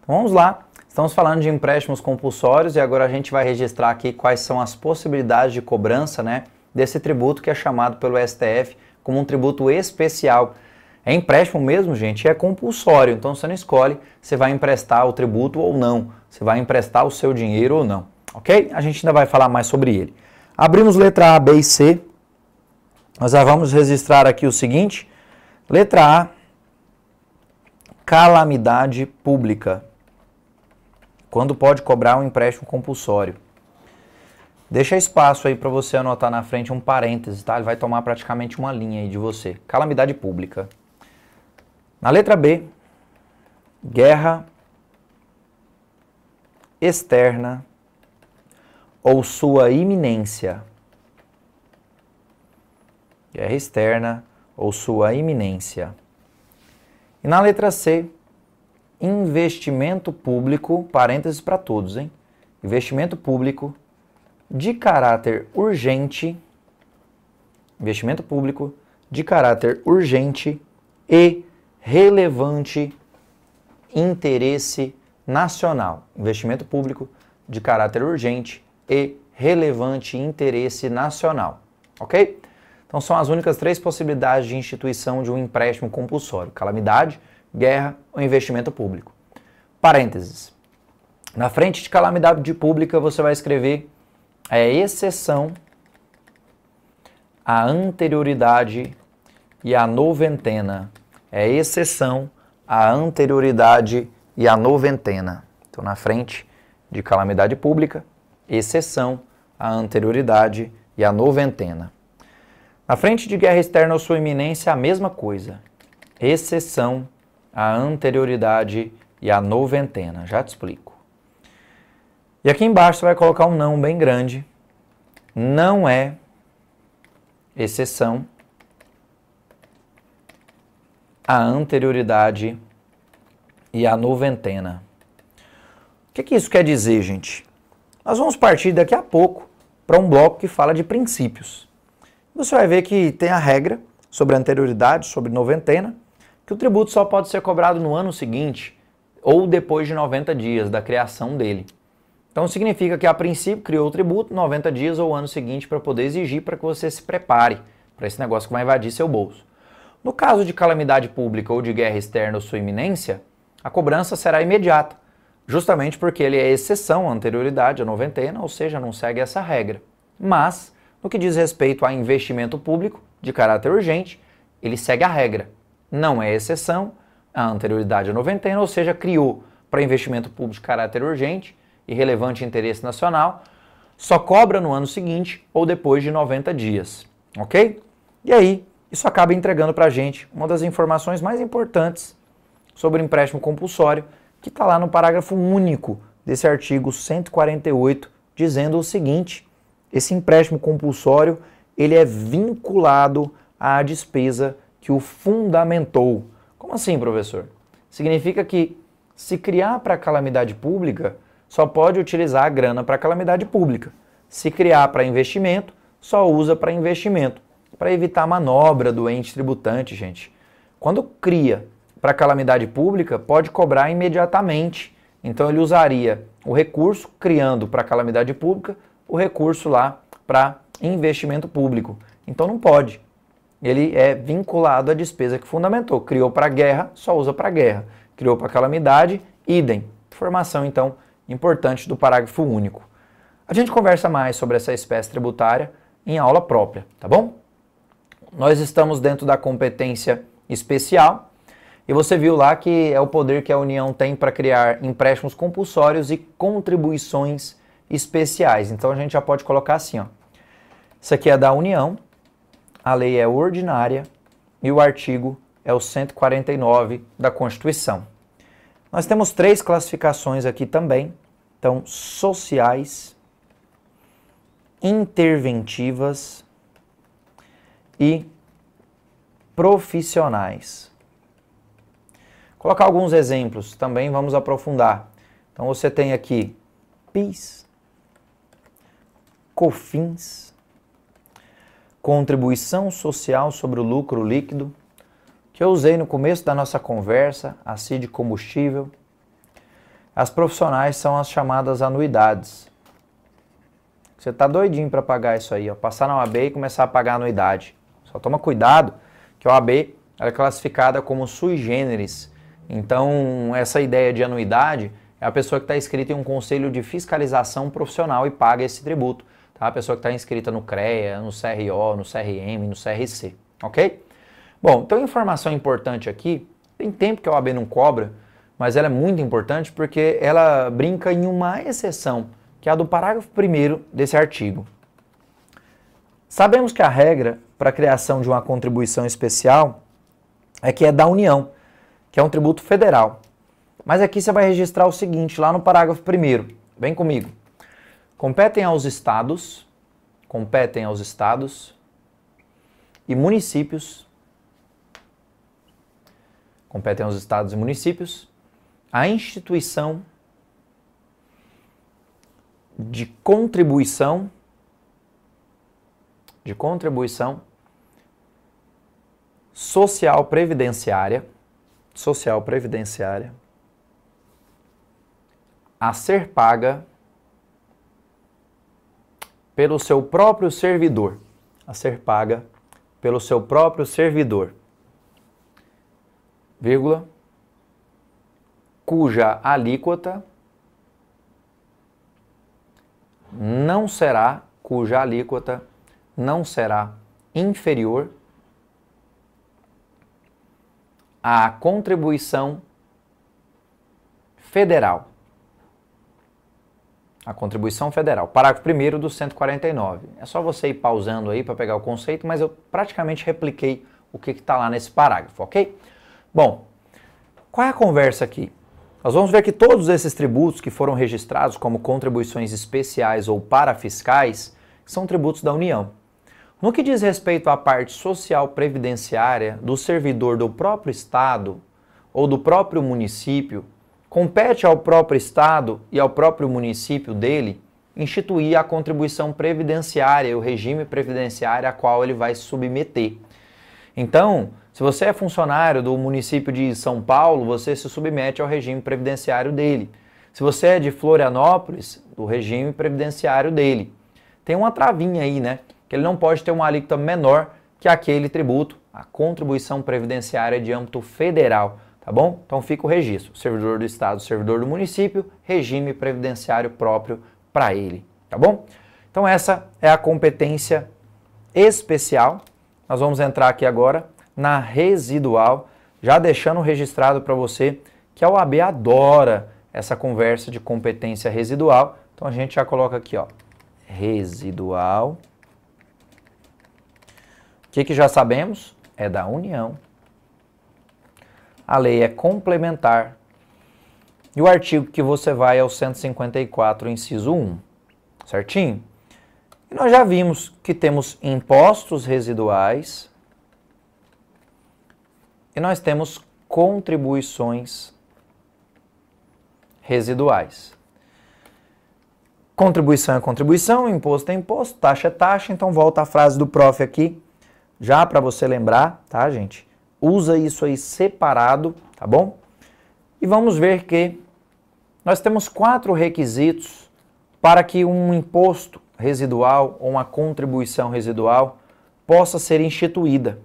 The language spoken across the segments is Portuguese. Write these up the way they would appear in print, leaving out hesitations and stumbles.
Então vamos lá, estamos falando de empréstimos compulsórios e agora a gente vai registrar aqui quais são as possibilidades de cobrança, né, desse tributo que é chamado pelo STF como um tributo especial. É empréstimo mesmo, gente, é compulsório, então você não escolhe se vai emprestar o tributo ou não, se vai emprestar o seu dinheiro ou não, ok? A gente ainda vai falar mais sobre ele. Abrimos letra A, B e C, nós já vamos registrar aqui o seguinte, letra A, calamidade pública. Quando pode cobrar um empréstimo compulsório. Deixa espaço aí para você anotar na frente um parêntese, tá? Ele vai tomar praticamente uma linha aí de você. Calamidade pública. Na letra B, guerra externa ou sua iminência. Guerra externa ou sua iminência. E na letra C, investimento público, parênteses para todos, hein? Investimento público de caráter urgente, investimento público de caráter urgente e relevante interesse nacional. Investimento público de caráter urgente e relevante interesse nacional, ok? Então são as únicas 3 possibilidades de instituição de um empréstimo compulsório: calamidade, guerra ou investimento público. Parênteses. Na frente de calamidade pública você vai escrever exceção à anterioridade e à noventena. É exceção à anterioridade e à noventena. Então na frente de calamidade pública, exceção à anterioridade e à noventena. Na frente de guerra externa ou sua iminência, a mesma coisa. Exceção a anterioridade e a noventena. Já te explico. E aqui embaixo você vai colocar um não bem grande. Não é exceção a anterioridade e a noventena. O que isso quer dizer, gente? Nós vamos partir daqui a pouco para um bloco que fala de princípios. Você vai ver que tem a regra sobre anterioridade, sobre noventena, que o tributo só pode ser cobrado no ano seguinte ou depois de 90 dias da criação dele. Então significa que a princípio criou o tributo 90 dias ou ano seguinte para poder exigir para que você se prepare para esse negócio que vai invadir seu bolso. No caso de calamidade pública ou de guerra externa ou sua iminência, a cobrança será imediata, justamente porque ele é exceção à anterioridade, à noventena, ou seja, não segue essa regra. Mas, no que diz respeito a investimento público de caráter urgente, ele segue a regra. Não é exceção à anterioridade à noventena, ou seja, criou para investimento público de caráter urgente e relevante interesse nacional, só cobra no ano seguinte ou depois de 90 dias, ok? E aí, isso acaba entregando para a gente uma das informações mais importantes sobre o empréstimo compulsório, que está lá no parágrafo único desse artigo 148, dizendo o seguinte: esse empréstimo compulsório ele é vinculado à despesa que o fundamentou. Como assim, professor? Significa que se criar para calamidade pública, só pode utilizar a grana para calamidade pública. Se criar para investimento, só usa para investimento. Para evitar manobra do ente tributante, gente. Quando cria para calamidade pública, pode cobrar imediatamente. Então ele usaria o recurso, criando para calamidade pública, o recurso lá para investimento público. Então não pode. Ele é vinculado à despesa que fundamentou. Criou para guerra, só usa para guerra. Criou para calamidade, idem. Informação, então, importante do parágrafo único. A gente conversa mais sobre essa espécie tributária em aula própria, tá bom? Nós estamos dentro da competência especial e você viu lá que é o poder que a União tem para criar empréstimos compulsórios e contribuições especiais. Então a gente já pode colocar assim, ó. Isso aqui é da União, a lei é ordinária e o artigo é o 149 da Constituição. Nós temos 3 classificações aqui também. Então, sociais, interventivas e profissionais. Vou colocar alguns exemplos, também vamos aprofundar. Então você tem aqui PIS, COFINS, contribuição social sobre o lucro líquido, que eu usei no começo da nossa conversa, a CID combustível. As profissionais são as chamadas anuidades. Você está doidinho para pagar isso aí, ó, passar na OAB e começar a pagar a anuidade. Só toma cuidado que a OAB ela é classificada como sui generis. Então, essa ideia de anuidade é a pessoa que está inscrita em um conselho de fiscalização profissional e paga esse tributo. Tá? A pessoa que está inscrita no CREA, no CRO, no CRM, no CRC. Ok? Bom, então informação importante aqui, tem tempo que a OAB não cobra, mas ela é muito importante porque ela brinca em uma exceção, que é a do parágrafo 1º desse artigo. Sabemos que a regra para a criação de uma contribuição especial é que é da União, que é um tributo federal. Mas aqui você vai registrar o seguinte, lá no parágrafo 1º, vem comigo. Competem aos estados e municípios, a instituição de contribuição social previdenciária a ser paga pelo seu próprio servidor, vírgula, cuja alíquota não será inferior à contribuição federal. Parágrafo 1º do 149. É só você ir pausando aí para pegar o conceito, mas eu praticamente repliquei o que está lá nesse parágrafo, ok? Bom, qual é a conversa aqui? Nós vamos ver que todos esses tributos que foram registrados como contribuições especiais ou parafiscais são tributos da União. No que diz respeito à parte social previdenciária do servidor do próprio Estado ou do próprio município, compete ao próprio Estado e ao próprio município dele instituir a contribuição previdenciária e o regime previdenciário a qual ele vai se submeter. Então, se você é funcionário do município de São Paulo, você se submete ao regime previdenciário dele. Se você é de Florianópolis, do regime previdenciário dele. Tem uma travinha aí, né? Que ele não pode ter uma alíquota menor que aquele tributo, a contribuição previdenciária de âmbito federal, tá bom? Então fica o registro, servidor do Estado, servidor do município, regime previdenciário próprio para ele, tá bom? Então essa é a competência especial. Nós vamos entrar aqui agora na residual, já deixando registrado para você que a OAB adora essa conversa de competência residual. Então a gente já coloca aqui, ó, residual. O que já sabemos? É da União. A lei é complementar. E o artigo que você vai é o 154, inciso 1. Certinho? E nós já vimos que temos impostos residuais e nós temos contribuições residuais. Contribuição é contribuição, imposto é imposto, taxa é taxa. Então volta a frase do prof aqui, já para você lembrar, tá, gente? Usa isso aí separado, tá bom? E vamos ver que nós temos 4 requisitos para que um imposto residual ou uma contribuição residual possa ser instituída.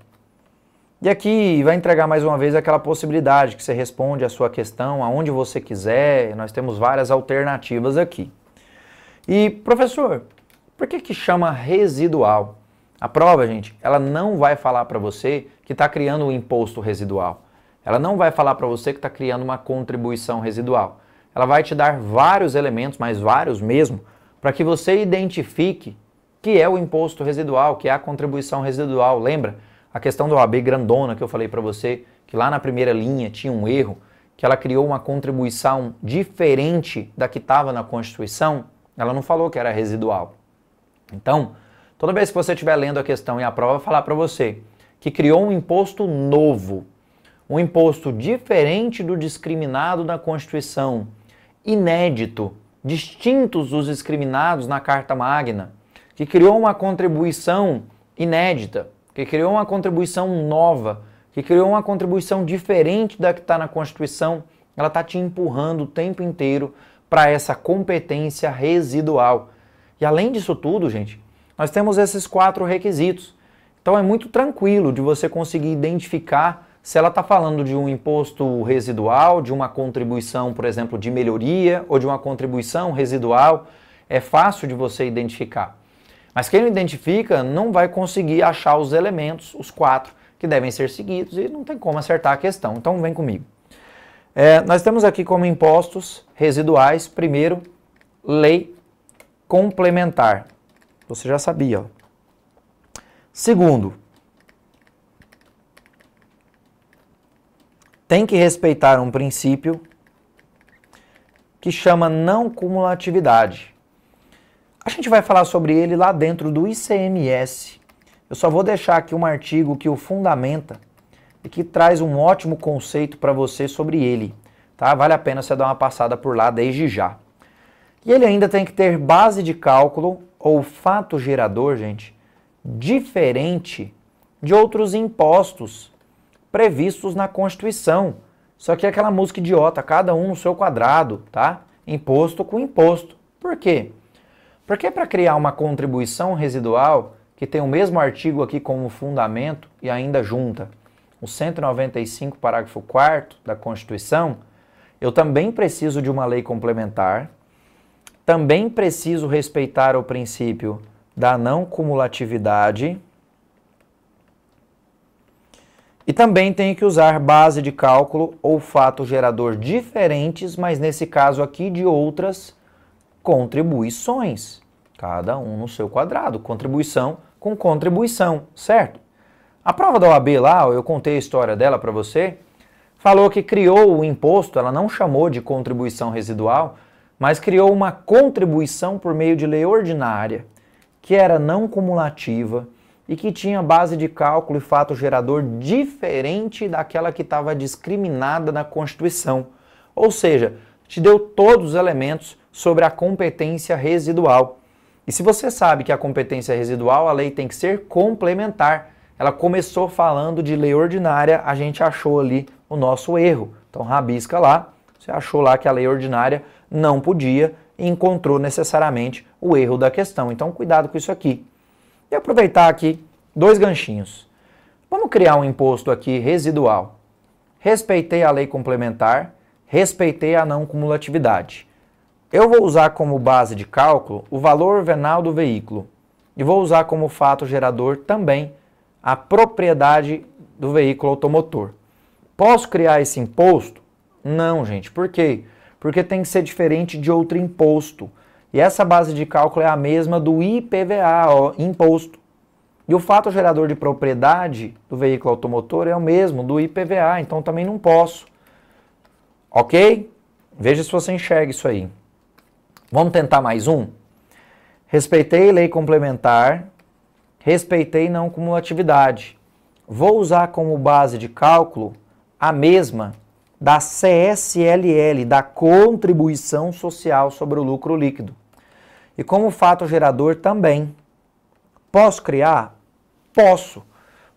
E aqui vai entregar mais uma vez aquela possibilidade que você responde a sua questão aonde você quiser. Nós temos várias alternativas aqui. E, professor, por que chama residual? A prova, gente, ela não vai falar para você que está criando um imposto residual. Ela não vai falar para você que está criando uma contribuição residual. Ela vai te dar vários elementos, mas vários mesmo, para que você identifique que é o imposto residual, que é a contribuição residual. Lembra a questão da OAB grandona que eu falei para você, que lá na primeira linha tinha um erro, que ela criou uma contribuição diferente da que estava na Constituição? Ela não falou que era residual. Então, toda vez que você estiver lendo a questão e a prova falar para você que criou um imposto novo, um imposto diferente do discriminado na Constituição, inédito, distintos dos discriminados na Carta Magna, que criou uma contribuição inédita, que criou uma contribuição nova, que criou uma contribuição diferente da que está na Constituição, ela está te empurrando o tempo inteiro para essa competência residual. E além disso tudo, gente, nós temos esses 4 requisitos. Então é muito tranquilo de você conseguir identificar se ela está falando de um imposto residual, de uma contribuição, por exemplo, de melhoria ou de uma contribuição residual. É fácil de você identificar. Mas quem não identifica não vai conseguir achar os elementos, os 4, que devem ser seguidos e não tem como acertar a questão. Então vem comigo. Nós temos aqui como impostos residuais, primeiro, lei complementar. Você já sabia, ó. Segundo, tem que respeitar um princípio que chama não cumulatividade. A gente vai falar sobre ele lá dentro do ICMS. Eu só vou deixar aqui um artigo que o fundamenta e que traz um ótimo conceito para você sobre ele. Tá? Vale a pena você dar uma passada por lá desde já. E ele ainda tem que ter base de cálculo ou fato gerador, gente, diferente de outros impostos previstos na Constituição. Só que é aquela música idiota, cada um no seu quadrado, tá? Imposto com imposto. Por quê? Porque para criar uma contribuição residual, que tem o mesmo artigo aqui como fundamento e ainda junta o 195, parágrafo 4º da Constituição, eu também preciso de uma lei complementar, também preciso respeitar o princípio da não cumulatividade e também tenho que usar base de cálculo ou fato gerador diferentes, mas nesse caso aqui de outras contribuições. Cada um no seu quadrado, contribuição com contribuição, certo? A prova da OAB lá, eu contei a história dela para você, falou que criou o imposto, ela não chamou de contribuição residual, mas criou uma contribuição por meio de lei ordinária, que era não cumulativa e que tinha base de cálculo e fato gerador diferente daquela que estava discriminada na Constituição. Ou seja, te deu todos os elementos sobre a competência residual. E se você sabe que a competência residual, a lei tem que ser complementar. Ela começou falando de lei ordinária, a gente achou ali o nosso erro. Então rabisca lá, você achou lá que a lei ordinária não podia e encontrou necessariamente o erro da questão. Então cuidado com isso aqui. E aproveitar aqui 2 ganchinhos. Vamos criar um imposto aqui residual. Respeitei a lei complementar, respeitei a não cumulatividade. Eu vou usar como base de cálculo o valor venal do veículo e vou usar como fato gerador também a propriedade do veículo automotor. Posso criar esse imposto? Não, gente. Por quê? Porque tem que ser diferente de outro imposto. E essa base de cálculo é a mesma do IPVA, ó, imposto. E o fato gerador de propriedade do veículo automotor é o mesmo do IPVA, então também não posso. Ok? Veja se você enxerga isso aí. Vamos tentar mais um? Respeitei lei complementar, respeitei não cumulatividade. Vou usar como base de cálculo a mesma da CSLL, da Contribuição Social sobre o Lucro Líquido. E como fato gerador também. Posso criar? Posso.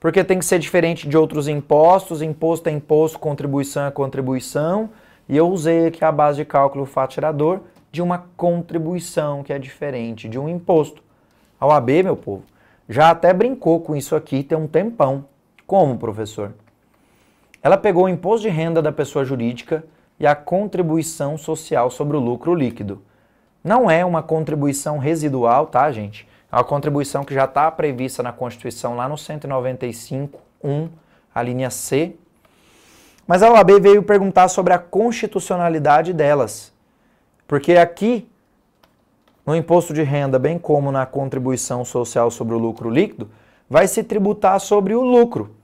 Porque tem que ser diferente de outros impostos. Imposto é imposto, contribuição é contribuição. E eu usei aqui a base de cálculo, o fato gerador, de uma contribuição que é diferente de um imposto. A OAB, meu povo, já até brincou com isso aqui tem um tempão. Como, professor? Ela pegou o imposto de renda da pessoa jurídica e a contribuição social sobre o lucro líquido. Não é uma contribuição residual, tá, gente? É uma contribuição que já está prevista na Constituição, lá no 195.1, a linha C. Mas a OAB veio perguntar sobre a constitucionalidade delas. Porque aqui, no imposto de renda, bem como na contribuição social sobre o lucro líquido, vai se tributar sobre o lucro.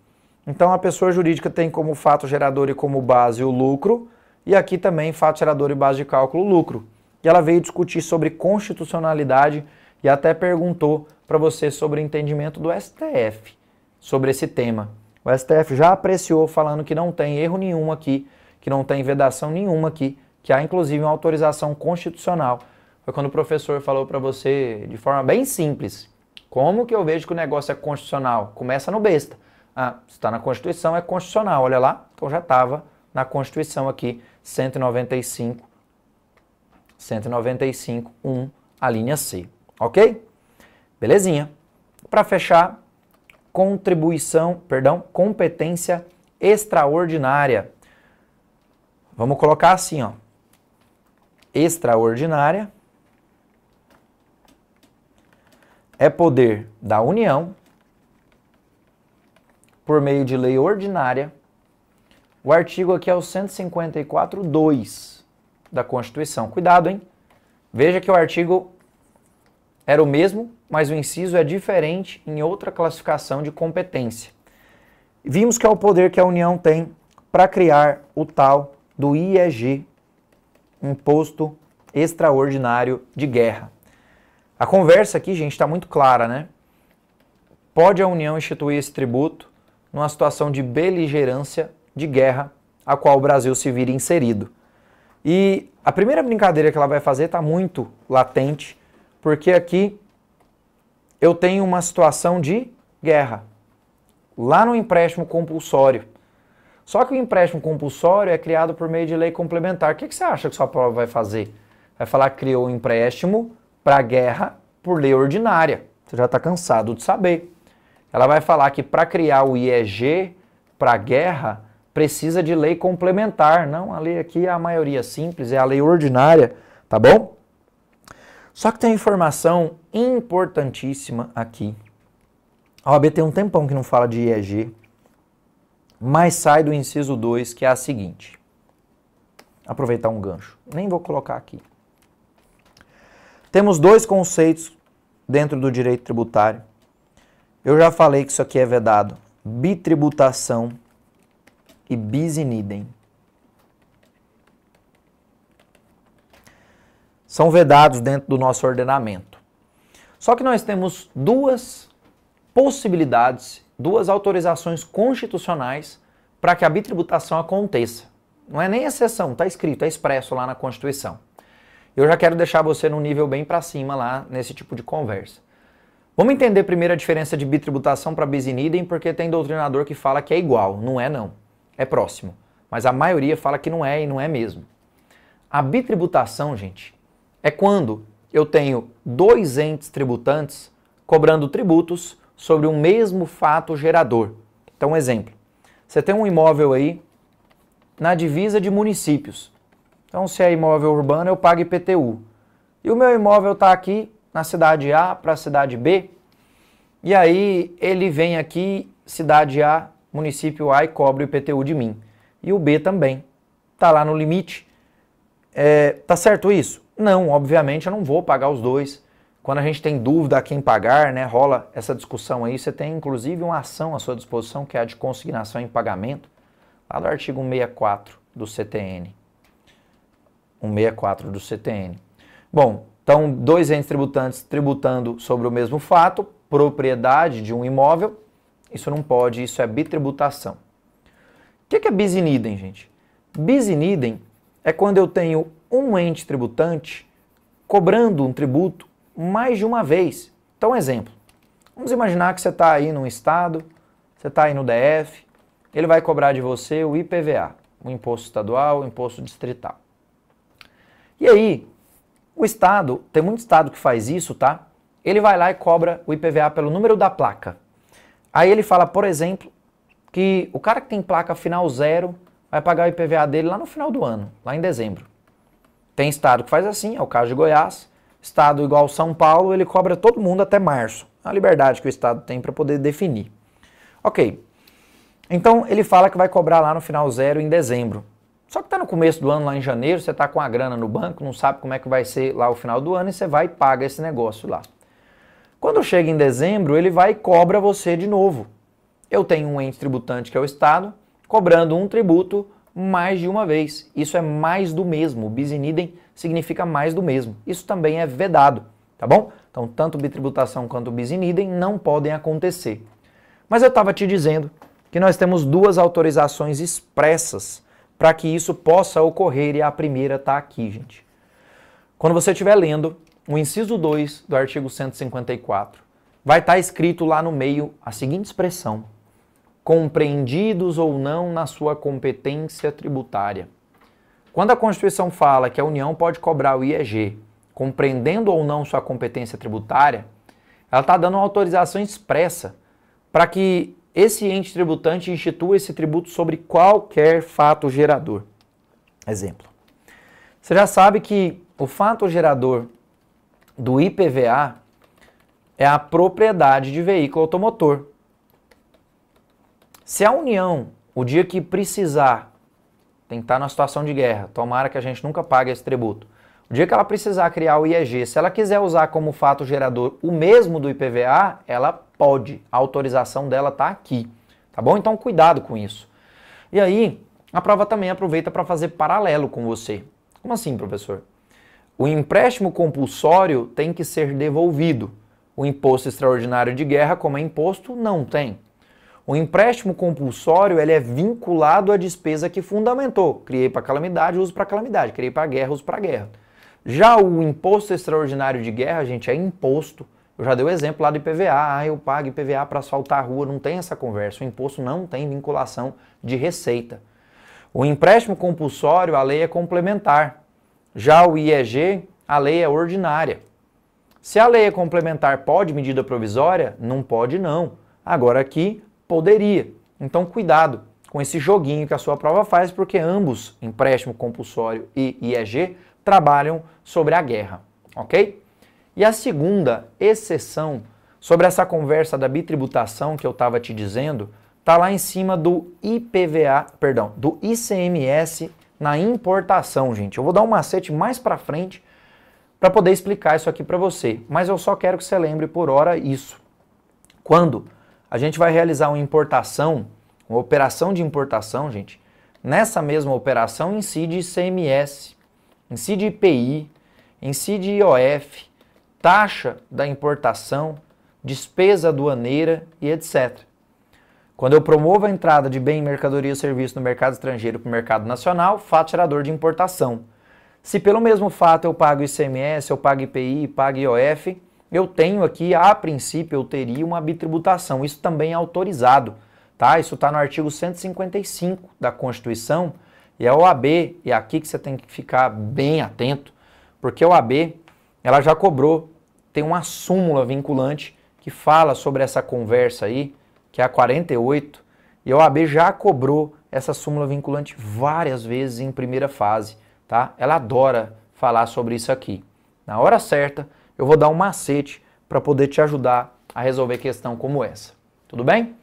Então, a pessoa jurídica tem como fato gerador e como base o lucro, e aqui também fato gerador e base de cálculo o lucro. E ela veio discutir sobre constitucionalidade e até perguntou para você sobre o entendimento do STF sobre esse tema. O STF já apreciou falando que não tem erro nenhum aqui, que não tem vedação nenhuma aqui, que há inclusive uma autorização constitucional. Foi quando o professor falou para você de forma bem simples, como que eu vejo que o negócio é constitucional? Começa no besta. Ah, está na Constituição, é constitucional, olha lá, então já estava na Constituição aqui, 195, a linha C. Ok? Belezinha. Para fechar, competência extraordinária. Vamos colocar assim, ó. Extraordinária é poder da União, por meio de lei ordinária. O artigo aqui é o 154.2 da Constituição. Cuidado, hein? Veja que o artigo era o mesmo, mas o inciso é diferente em outra classificação de competência. Vimos que é o poder que a União tem para criar o tal do IEG, Imposto Extraordinário de Guerra. A conversa aqui, gente, está muito clara, né? Pode a União instituir esse tributo numa situação de beligerância de guerra, a qual o Brasil se vira inserido. E a primeira brincadeira que ela vai fazer está muito latente, porque aqui eu tenho uma situação de guerra, lá no empréstimo compulsório. Só que o empréstimo compulsório é criado por meio de lei complementar. O que você acha que sua prova vai fazer? Vai falar que criou um empréstimo para guerra por lei ordinária. Você já está cansado de saber. Ela vai falar que para criar o IEG para guerra precisa de lei complementar. Não, a lei aqui é a maioria simples, é a lei ordinária, tá bom? Só que tem uma informação importantíssima aqui. A OAB tem um tempão que não fala de IEG, mas sai do inciso 2, que é a seguinte. Aproveitar um gancho. Nem vou colocar aqui. Temos dois conceitos dentro do direito tributário. Eu já falei que isso aqui é vedado. Bitributação e bis in idem. São vedados dentro do nosso ordenamento. Só que nós temos duas possibilidades, duas autorizações constitucionais para que a bitributação aconteça. Não é nem exceção, está escrito, é expresso lá na Constituição. Eu já quero deixar você num nível bem para cima lá nesse tipo de conversa. Vamos entender primeiro a diferença de bitributação para bis in idem, porque tem doutrinador que fala que é igual. Não é não, é próximo. Mas a maioria fala que não é e não é mesmo. A bitributação, gente, é quando eu tenho dois entes tributantes cobrando tributos sobre um mesmo fato gerador. Então, um exemplo. Você tem um imóvel aí na divisa de municípios. Então, se é imóvel urbano, eu pago IPTU. E o meu imóvel está aqui na cidade A para a cidade B. E aí, ele vem aqui, cidade A, município A, e cobra o IPTU de mim. E o B também. Está lá no limite. Tá certo isso? Não, obviamente eu não vou pagar os dois. Quando a gente tem dúvida a quem pagar, né, rola essa discussão aí, você tem inclusive uma ação à sua disposição, que é a de consignação em pagamento, lá do artigo 164 do CTN. 164 do CTN. Bom, então dois entes tributantes tributando sobre o mesmo fato, propriedade de um imóvel, isso não pode, isso é bitributação. O que é bis in idem, gente? Bis in idem é quando eu tenho um ente tributante cobrando um tributo mais de uma vez. Então, exemplo. Vamos imaginar que você está aí num estado, você está aí no DF, ele vai cobrar de você o IPVA, o Imposto Estadual, o Imposto Distrital. E aí, o estado, tem muito estado que faz isso, tá? Ele vai lá e cobra o IPVA pelo número da placa. Aí ele fala, por exemplo, que o cara que tem placa final 0 vai pagar o IPVA dele lá no final do ano, lá em dezembro. Tem estado que faz assim, é o caso de Goiás. Estado igual São Paulo, ele cobra todo mundo até março. É a liberdade que o estado tem para poder definir. Ok. Então, ele fala que vai cobrar lá no final 0 em dezembro. Só que está no começo do ano, lá em janeiro, você está com a grana no banco, não sabe como é que vai ser lá o final do ano, e você vai e paga esse negócio lá. Quando chega em dezembro, ele vai e cobra você de novo. Eu tenho um ente tributante que é o estado, cobrando um tributo mais de uma vez. Isso é mais do mesmo. Bis in idem significa mais do mesmo. Isso também é vedado, tá bom? Então, tanto bitributação quanto bis in idem não podem acontecer. Mas eu estava te dizendo que nós temos duas autorizações expressas para que isso possa ocorrer, e a primeira está aqui, gente. Quando você estiver lendo o inciso 2 do artigo 154, vai estar escrito lá no meio a seguinte expressão: compreendidos ou não na sua competência tributária. Quando a Constituição fala que a União pode cobrar o IEG, compreendendo ou não sua competência tributária, ela está dando uma autorização expressa para que esse ente tributante institua esse tributo sobre qualquer fato gerador. Exemplo. Você já sabe que o fato gerador do IPVA é a propriedade de veículo automotor. Se a União, o dia que precisar, tem que estar numa situação de guerra, tomara que a gente nunca pague esse tributo. O dia que ela precisar criar o IEG, se ela quiser usar como fato gerador o mesmo do IPVA, ela pode. A autorização dela está aqui. Tá bom? Então cuidado com isso. E aí, a prova também aproveita para fazer paralelo com você. Como assim, professor? O empréstimo compulsório tem que ser devolvido. O imposto extraordinário de guerra, como é imposto, não tem. O empréstimo compulsório ele é vinculado à despesa que fundamentou. Criei para calamidade, uso para calamidade. Criei para guerra, uso para guerra. Já o imposto extraordinário de guerra, gente, é imposto. Eu já dei o exemplo lá do IPVA. Eu pago IPVA para asfaltar a rua. Não tem essa conversa. O imposto não tem vinculação de receita. O empréstimo compulsório, a lei é complementar. Já o IEG, a lei é ordinária. Se a lei é complementar, pode medida provisória? Não pode, não. Agora aqui, poderia. Então, cuidado com esse joguinho que a sua prova faz, porque ambos, empréstimo compulsório e IEG, trabalham sobre a guerra, ok? E a segunda exceção sobre essa conversa da bitributação que eu estava te dizendo, está lá em cima do IPVA, perdão, do ICMS na importação, gente. Eu vou dar um macete mais para frente para poder explicar isso aqui para você, mas eu só quero que você lembre por hora isso. Quando a gente vai realizar uma importação, uma operação de importação, gente, nessa mesma operação incide ICMS, incide IPI, incide IOF, taxa da importação, despesa aduaneira e etc. Quando eu promovo a entrada de bem, mercadoria ou serviço no mercado estrangeiro para o mercado nacional, fato gerador de importação. Se pelo mesmo fato eu pago ICMS, eu pago IPI, pago IOF, eu tenho aqui, a princípio, eu teria uma bitributação. Isso também é autorizado, tá? Isso está no artigo 155 da Constituição e a OAB, e é aqui que você tem que ficar bem atento, porque a OAB, ela já cobrou, tem uma súmula vinculante que fala sobre essa conversa aí, que é a 48, e a OAB já cobrou essa súmula vinculante várias vezes em primeira fase, tá? Ela adora falar sobre isso aqui. Na hora certa, eu vou dar um macete para poder te ajudar a resolver questão como essa. Tudo bem?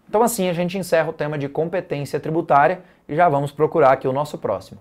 Então assim a gente encerra o tema de competência tributária e já vamos procurar aqui o nosso próximo.